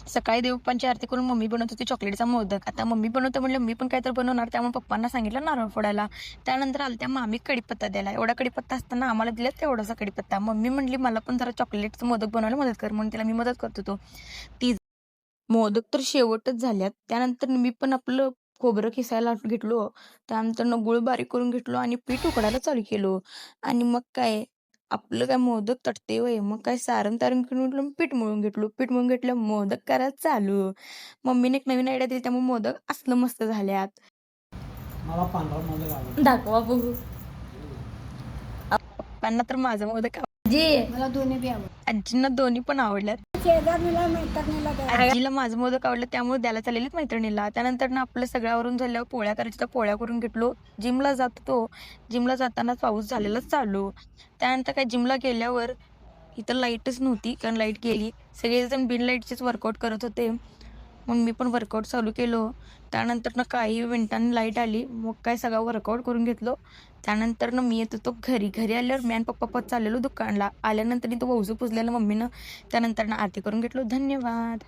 सकाळी देवपांची आरती करून मम्मी बनवत होती चॉकलेटचा मोदक. आता मम्मी बनवतो म्हणलं मी पण काहीतरी बनवणार, त्यामुळे पप्पांना सांगितलं नारळ फोडायला. त्यानंतर आल्या मामी कढीपत्ता द्यायला. एवढा कढीपत्ता असताना आम्हाला दिला तेवढासा कढीपत्ता. मम्मी म्हणली मला पण जरा चॉकलेटचं मोदक बनवायला मदत कर, म्हणून तिला मी मदत करत होतो. ती मोदक तर शेवटच झाल्यात. त्यानंतर मी पण आपलं खोबरं किसायला घेतलो. त्यानंतर गुळ बारीक करून घेतलो आणि पीठ उकडायला चालू केलो. आणि मग काय आपलं काय मोदक तटते वय, मग काय सारण-तारण करून घेतलं, पीठ मळून घेतलो. पीठ मळून घेतलं, मोदक करायला चालू. मम्मीने एक नवीन आयडिया दिली, त्यामुळे मोदक असलं मस्त झाल्यात. मला पांढरा मोदक आवडतो. दाखवा बघू. पप्पांना तर माझं मोदक मला दोन्ही बी आवडतात. आजींना दोन्ही पण आवडल्यात. शेजारणीला मैत्रिणीला द्यायला. आजीला माझं मोदक आवडलं, त्यामुळे द्यायला चाललेलीच मैत्रिणीला. त्यानंतर ना आपलं सगळ्यावरून झाल्यावर पोळ्या करायच्या, तर पोळ्या करून घेतलो. जिमला जात होतो. जिमला जातानाच पाऊस झालेला चालू. त्यानंतर काय जिमला गेल्यावर इथं लाईटच नव्हती, कारण लाईट गेली. सगळेजण बिन लाईटचेच वर्कआउट करत होते. मग मी पण वर्कआउट चालू केलो. त्यानंतर ना काही मिनिटांनी लाईट आली. मग काय सगळा वर्कआउट करून घेतलो. त्यानंतर ना मी येत होतो घरी. घरी आल्यावर मी आणि पप्पा पत चाललेलो दुकानला. आल्यानंतर तो वौजू पुजलेला मम्मीनं. त्यानंतर ना आरती करून घेतलो. धन्यवाद.